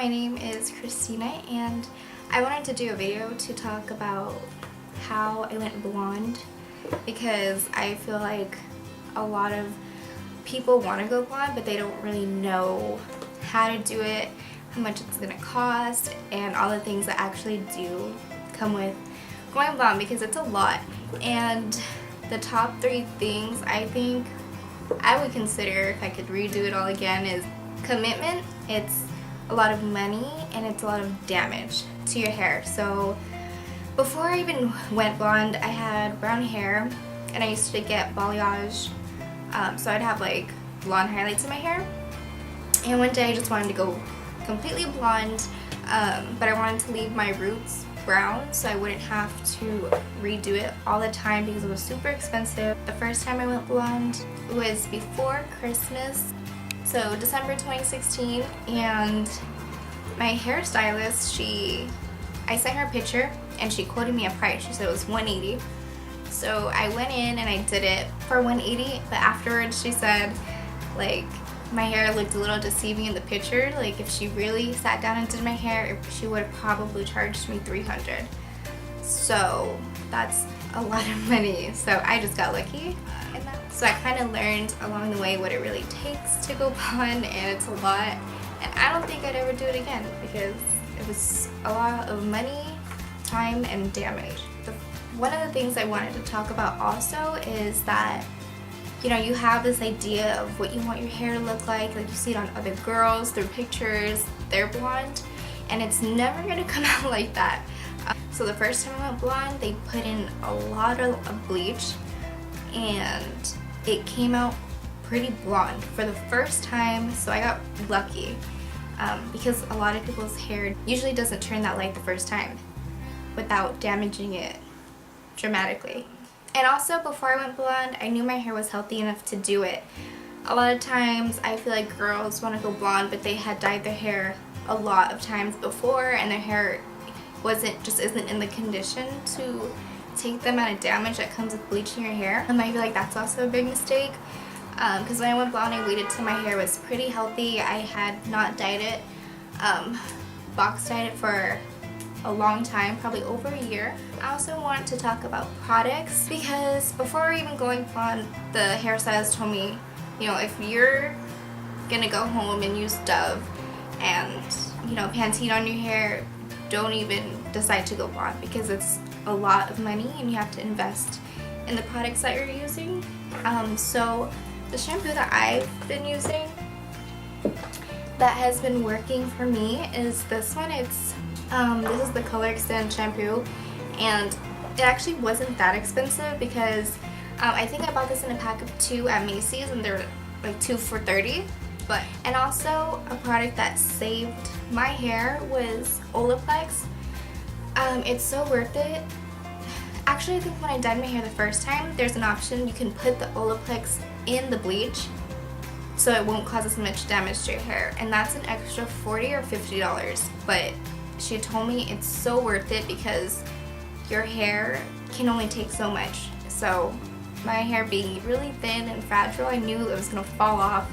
my name is Christina and I wanted to do a video to talk about how I went blonde because I feel like a lot of people want to go blonde but they don't really know how to do it, how much it's going to cost, and all the things that actually do come with going blonde because it's a lot. And the top 3 things I think I would consider if I could redo it all again is commitment, it's a lot of money, and it's a lot of damage to your hair. So before I even went blonde, I had brown hair and I used to get balayage, so I'd have like blonde highlights in my hair. And one day I just wanted to go completely blonde, but I wanted to leave my roots brown so I wouldn't have to redo it all the time because it was super expensive. The first time I went blonde was before Christmas, so December 2016, and my hairstylist, I sent her a picture and she quoted me a price. She said it was $180. So I went in and I did it for $180, but afterwards she said like my hair looked a little deceiving in the picture. Like if she really sat down and did my hair, she would have probably charged me $300. So that's a lot of money. So I just got lucky. So I kind of learned along the way what it really takes to go blonde, and it's a lot. And I don't think I'd ever do it again because it was a lot of money, time, and damage. One of the things I wanted to talk about also is that you have this idea of what you want your hair to look like you see it on other girls, their pictures, they're blonde, and it's never gonna come out like that. So the first time I went blonde, they put in a lot of bleach, and it came out pretty blonde for the first time, so I got lucky because a lot of people's hair usually doesn't turn that light the first time without damaging it dramatically. And also, before I went blonde, I knew my hair was healthy enough to do it. A lot of times I feel like girls want to go blonde but they had dyed their hair a lot of times before and their hair isn't in the condition to take the amount of damage that comes with bleaching your hair. And I feel like that's also a big mistake because when I went blonde, I waited till my hair was pretty healthy. I had not dyed it, box dyed it for a long time, probably over a year. I also want to talk about products because before even going blonde, the hairstylist told me, if you're gonna go home and use Dove and Pantene on your hair, don't even decide to go blonde because it's a lot of money and you have to invest in the products that you're using. So the shampoo that I've been using that has been working for me is this one. This is the Color Extend shampoo, and it actually wasn't that expensive because I think I bought this in a pack of 2 at Macy's and they're like 2 for $30. And also a product that saved my hair was Olaplex. It's so worth it. Actually, I think when I dyed my hair the first time, there's an option you can put the Olaplex in the bleach so it won't cause as much damage to your hair, and that's an extra $40 or $50, but she told me it's so worth it because your hair can only take so much. So my hair being really thin and fragile, I knew it was going to fall off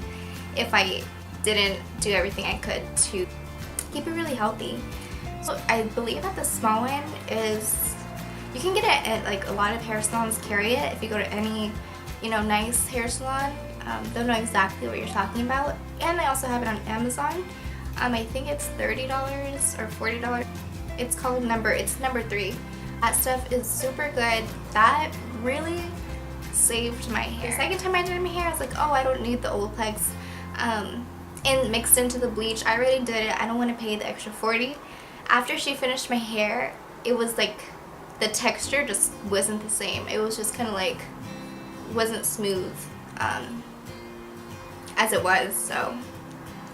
if I didn't do everything I could to keep it really healthy. So I believe that the small one is, you can get it at like a lot of hair salons carry it. If you go to any nice hair salon, they'll know exactly what you're talking about. And I also have it on Amazon. I think it's $30 or $40. It's called number 3. That stuff is super good. That really saved my hair. The second time I did my hair, I was like, oh, I don't need the Olaplex and mixed into the bleach. I already did it. I don't want to pay the extra $40. After she finished my hair, it was like the texture just wasn't the same. It was just kind of like wasn't smooth as it was. So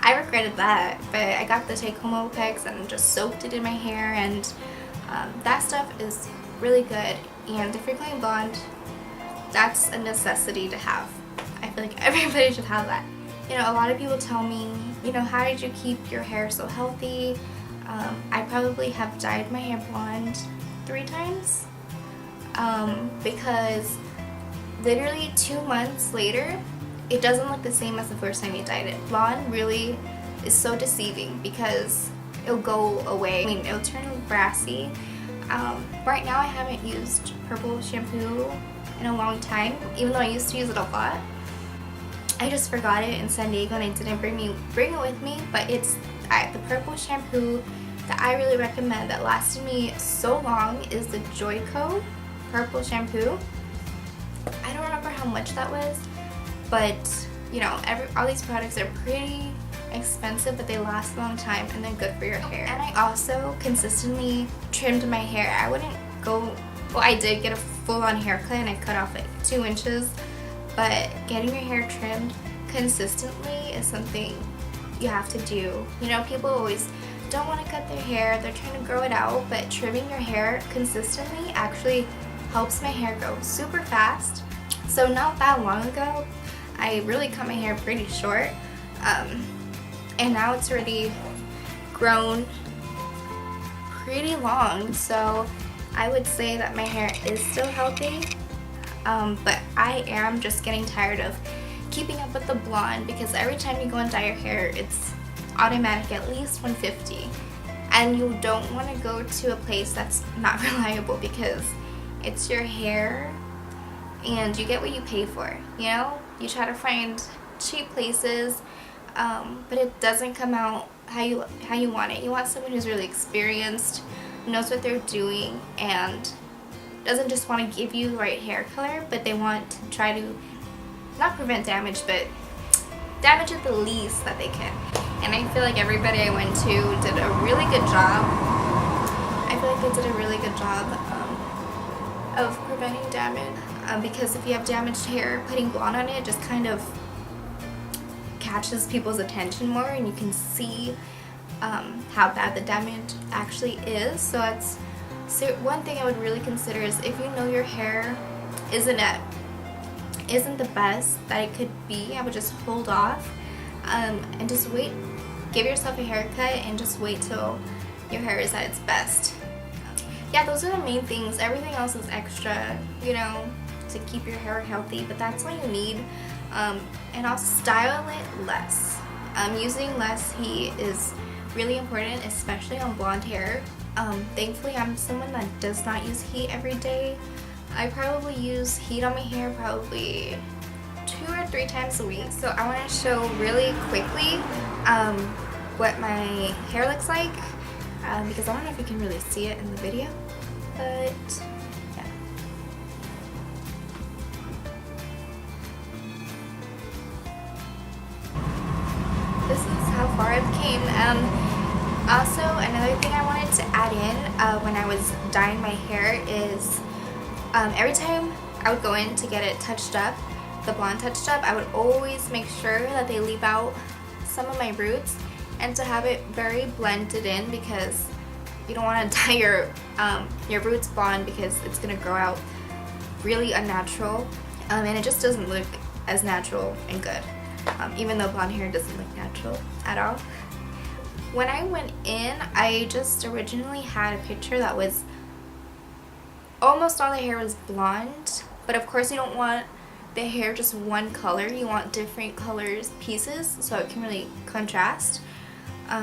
I regretted that, but I got the take-home Olaplex and just soaked it in my hair, and that stuff is really good. And if you're going blonde, that's a necessity to have. I feel like everybody should have that. A lot of people tell me, how did you keep your hair so healthy? I probably have dyed my hair blonde 3 times because literally 2 months later, it doesn't look the same as the first time you dyed it. Blonde really is so deceiving because it'll go away. I mean, it'll turn brassy. Right now I haven't used purple shampoo in a long time, even though I used to use it a lot. I just forgot it in San Diego and I didn't bring it with me, but it's the purple shampoo that I really recommend that lasted me so long is the Joico purple shampoo. I don't remember how much that was, but you know, all these products are pretty expensive, but they last a long time and they're good for your hair. And I also consistently trimmed my hair. I wouldn't go, well, I did get a full-on haircut and I cut off like 2 inches, but getting your hair trimmed consistently is something you have to do. You know, people always don't want to cut their hair, they're trying to grow it out, but trimming your hair consistently actually helps my hair grow super fast. So not that long ago, I really cut my hair pretty short, and now it's already grown pretty long, so I would say that my hair is still healthy, but I am just getting tired of keeping up with the blonde, because every time you go and dye your hair, it's automatic at least $150, and you don't want to go to a place that's not reliable, because it's your hair and you get what you pay for. You know, you try to find cheap places, but it doesn't come out how you want it. You want someone who's really experienced, knows what they're doing, and doesn't just want to give you the right hair color, but they want to try to not prevent damage, but damage at the least that they can. And I feel like everybody I went to did a really good job. I feel like they did a really good job of preventing damage, because if you have damaged hair, putting blonde on it just kind of catches people's attention more, and you can see how bad the damage actually is. So one thing I would really consider is, if you know your hair isn't the best that it could be, I would just hold off and just wait. Give yourself a haircut and just wait till your hair is at its best. Yeah, those are the main things. Everything else is extra, you know, to keep your hair healthy, but that's what you need. And also style it less. Using less heat is really important, especially on blonde hair. Thankfully, I'm someone that does not use heat every day. I probably use heat on my hair probably 2 or 3 times a week. So I want to show really quickly what my hair looks like, because I don't know if you can really see it in the video, but yeah. This is how far I've came. Also, another thing I wanted to add in when I was dyeing my hair is every time I would go in to get it touched up, the blonde touched up, I would always make sure that they leave out some of my roots and to have it very blended in, because you don't want to dye your roots blonde, because it's going to grow out really unnatural, and it just doesn't look as natural and good, even though blonde hair doesn't look natural at all. When I went in, I just originally had a picture that was almost all the hair was blonde, but of course you don't want the hair just one color. You want different colors pieces so it can really contrast,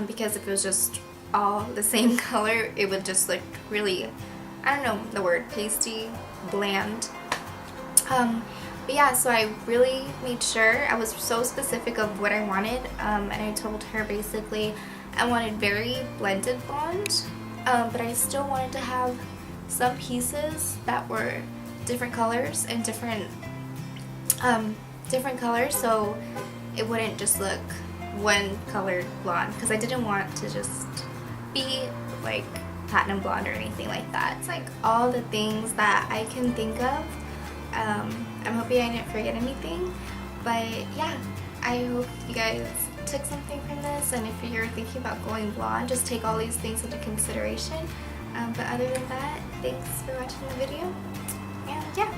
because if it was just all the same color, it would just look really, I don't know the word, pasty, bland. But yeah, so I really made sure, I was so specific of what I wanted, and I told her basically I wanted very blended blonde, but I still wanted to have some pieces that were different colors and different colors, so it wouldn't just look one colored blonde, because I didn't want to just be like platinum blonde or anything like that. It's like all the things that I can think of. I'm hoping I didn't forget anything, but yeah, I hope you guys took something from this, and if you're thinking about going blonde, just take all these things into consideration. But other than that, thanks for watching the video, and yeah.